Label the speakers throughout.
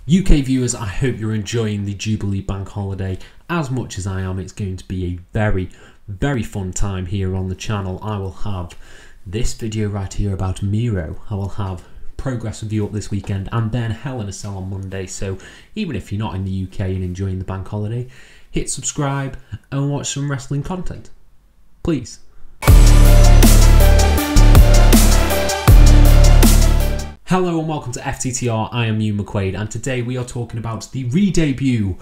Speaker 1: UK viewers, I hope you're enjoying the Jubilee Bank Holiday as much as I am. It's going to be a very, very fun time here on the channel. I will have this video right here about Miro. I will have Progress Review up this weekend and then Hell in a Cell on Monday. So even if you're not in the UK and enjoying the bank holiday, hit subscribe and watch some wrestling content, please. Hello and welcome to FTTR, I am Hugh McQuaid, and today we are talking about the re-debut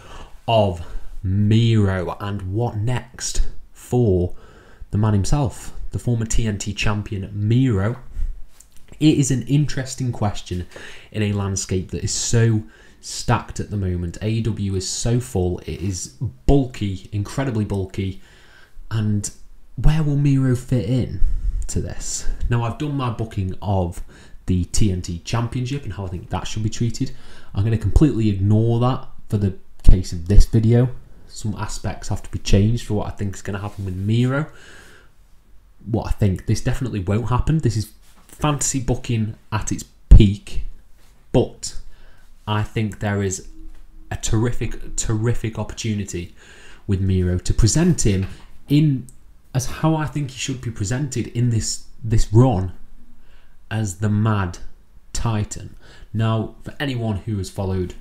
Speaker 1: of Miro and what next for the man himself, the former TNT champion Miro. It is an interesting question in a landscape that is so stacked at the moment. AEW is so full, it is bulky, incredibly bulky, and where will Miro fit in to this? Now, I've done my booking of the TNT Championship and how I think that should be treated. I'm going to completely ignore that for the case of this video. Some aspects have to be changed for what I think is going to happen with Miro. What I think, this definitely won't happen. This is fantasy booking at its peak, but I think there is a terrific opportunity with Miro to present him in as how I think he should be presented in this run, as the Mad Titan. Now, for anyone who has followed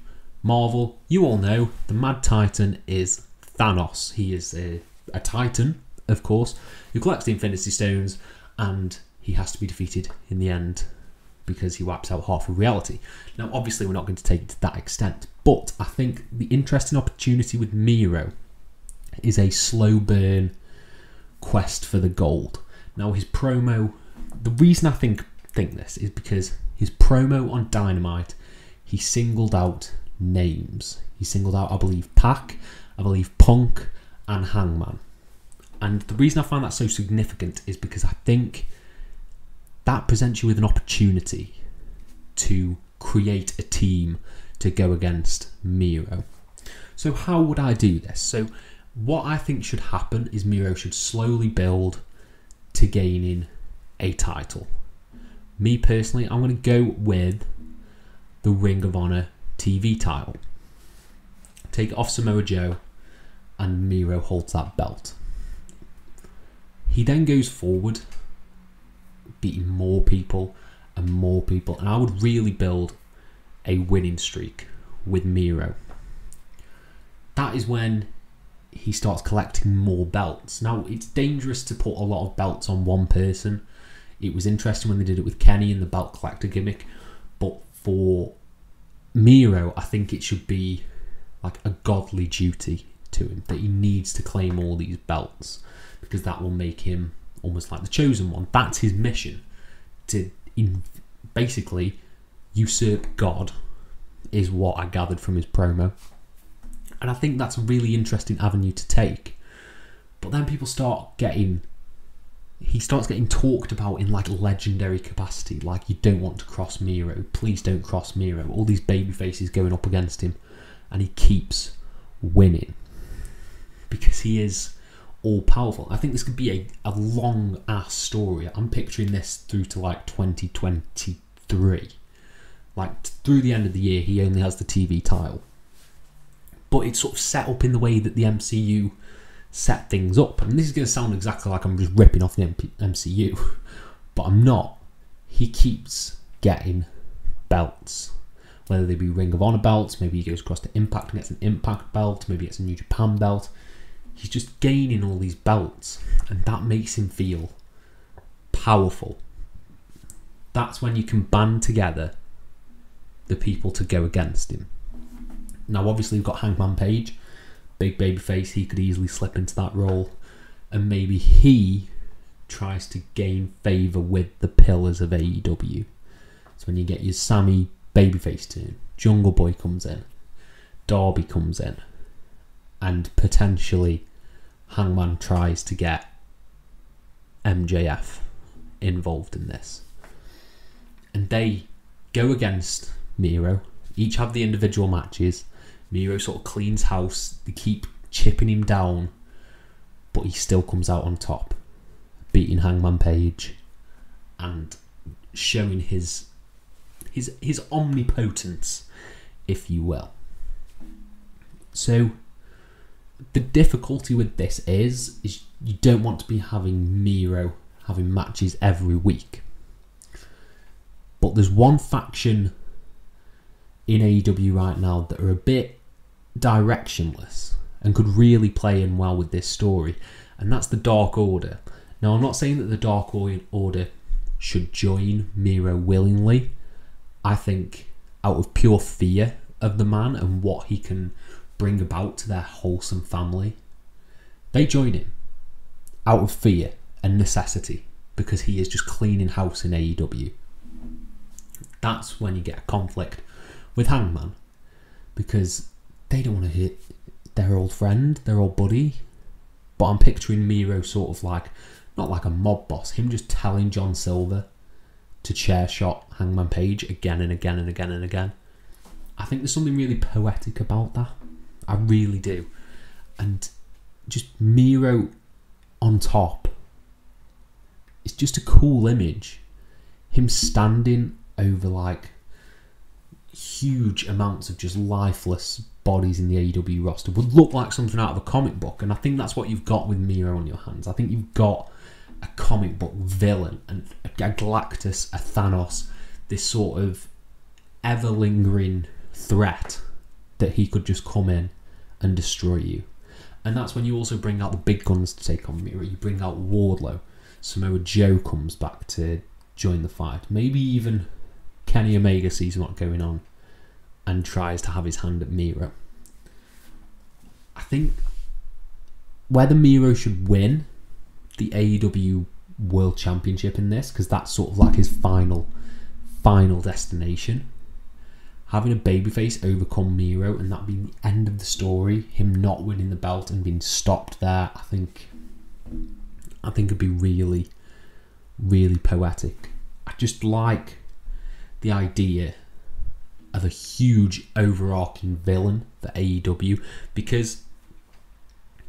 Speaker 1: Marvel, you all know the Mad Titan is Thanos. He is a Titan, of course, who collects the Infinity Stones, and he has to be defeated in the end because he wipes out half of reality. Now, obviously, we're not going to take it to that extent, but I think the interesting opportunity with Miro is a slow burn quest for the gold. Now, his promo, the reason I think this is because his promo on Dynamite, he singled out names. He singled out, I believe, Pac, I believe Punk, and Hangman. And the reason I find that so significant is because I think that presents you with an opportunity to create a team to go against Miro. So how would I do this? So what I think should happen is Miro should slowly build to gaining a title. Me personally, I'm going to go with the Ring of Honor TV title. Take it off Samoa Joe, and Miro holds that belt. He then goes forward, beating more people, and I would really build a winning streak with Miro. That is when he starts collecting more belts. Now, it's dangerous to put a lot of belts on one person. It was interesting when they did it with Kenny and the belt collector gimmick, but for Miro, I think it should be like a godly duty to him that he needs to claim all these belts, because that will make him almost like the chosen one. That's his mission, to basically usurp God, is what I gathered from his promo. And I think that's a really interesting avenue to take. But then people he starts getting talked about in like legendary capacity, like you don't want to cross Miro, please don't cross Miro, all these baby faces going up against him, and he keeps winning because he is all powerful. I think this could be a long ass story. I'm picturing this through to like 2023, like through the end of the year. He only has the TV title, but it's sort of set up in the way that the MCU set things up. And this is going to sound exactly like I'm just ripping off the MCU, but I'm not. He keeps getting belts, whether they be Ring of Honor belts, maybe he goes across to Impact and gets an Impact belt, maybe it's a New Japan belt. He's just gaining all these belts, and that makes him feel powerful. That's when you can band together the people to go against him. Now, obviously, we've got Hangman Page, big baby face. He could easily slip into that role, and maybe he tries to gain favour with the pillars of AEW. So when you get your Sammy babyface turn, Jungle Boy comes in, Darby comes in, and potentially Hangman tries to get MJF involved in this. And they go against Miro, each have the individual matches. Miro sort of cleans house, they keep chipping him down, but he still comes out on top, beating Hangman Page and showing his omnipotence if you will. So the difficulty with this is you don't want to be having Miro having matches every week. But there's one faction in AEW right now that are a bit directionless and could really play in well with this story, and that's the Dark Order. Now, I'm not saying that the Dark Order should join Miro willingly. I think out of pure fear of the man and what he can bring about to their wholesome family, they join him out of fear and necessity, because he is just cleaning house in AEW. That's when you get a conflict with Hangman, because they don't want to hit their old friend, their old buddy. But I'm picturing Miro sort of like, not like a mob boss, him just telling John Silver to chair shot Hangman Page again and again and again and again. I think there's something really poetic about that. I really do. And just Miro on top, it's just a cool image. Him standing over like huge amounts of just lifeless bodies in the AEW roster would look like something out of a comic book, and I think that's what you've got with Miro on your hands. I think you've got a comic book villain, and a Galactus, a Thanos, this sort of ever-lingering threat that he could just come in and destroy you. And that's when you also bring out the big guns to take on Miro. You bring out Wardlow, Samoa Joe comes back to join the fight, maybe even Kenny Omega sees what's going on and tries to have his hand at Miro. I think whether Miro should win the AEW World Championship in this, because that's sort of like his final destination, having a babyface overcome Miro and that being the end of the story, him not winning the belt and being stopped there, I think it'd be really, really poetic. I just like the idea of a huge overarching villain for AEW, because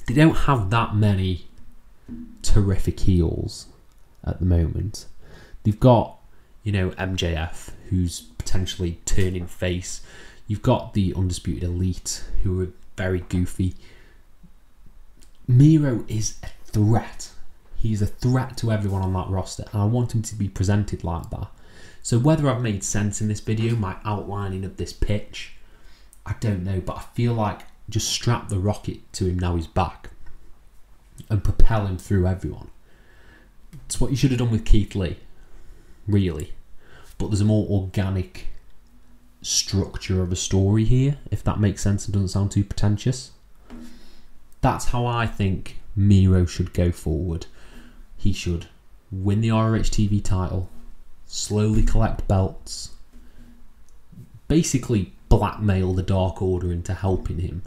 Speaker 1: they don't have that many terrific heels at the moment. They've got, MJF, who's potentially turning face. You've got the Undisputed Elite, who are very goofy. Miro is a threat. He's a threat to everyone on that roster, and I want him to be presented like that. So whether I've made sense in this video, my outlining of this pitch, I don't know, but I feel like just strap the rocket to him now he's back and propel him through everyone. It's what you should have done with Keith Lee, really. But there's a more organic structure of a story here, if that makes sense and doesn't sound too pretentious. That's how I think Miro should go forward. He should win the ROH TV title, slowly collect belts, basically blackmail the Dark Order into helping him,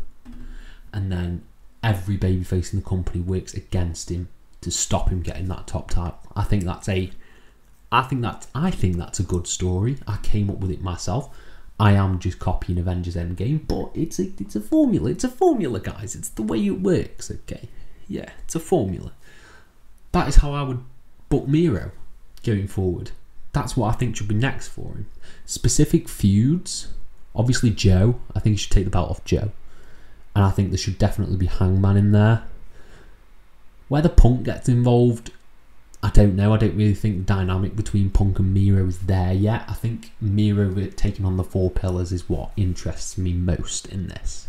Speaker 1: and then every babyface in the company works against him to stop him getting that top title. I think that's a good story. I came up with it myself. I am just copying Avengers Endgame, but it's a formula. It's a formula, guys. It's the way it works. Okay, yeah, it's a formula. That is how I would book Miro going forward. That's what I think should be next for him. Specific feuds, obviously Joe. I think he should take the belt off Joe, and I think there should definitely be Hangman in there. Whether Punk gets involved, I don't know. I don't really think the dynamic between Punk and Miro is there yet. I think Miro taking on the four pillars is what interests me most in this.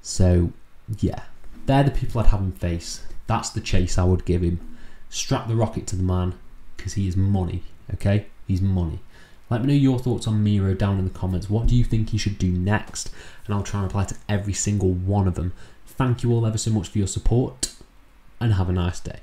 Speaker 1: So, yeah, they're the people I'd have him face. That's the chase I would give him. Strap the rocket to the man, because he is money, okay? He's money. Let me know your thoughts on Miro down in the comments. What do you think he should do next? And I'll try and reply to every single one of them. Thank you all ever so much for your support, and have a nice day.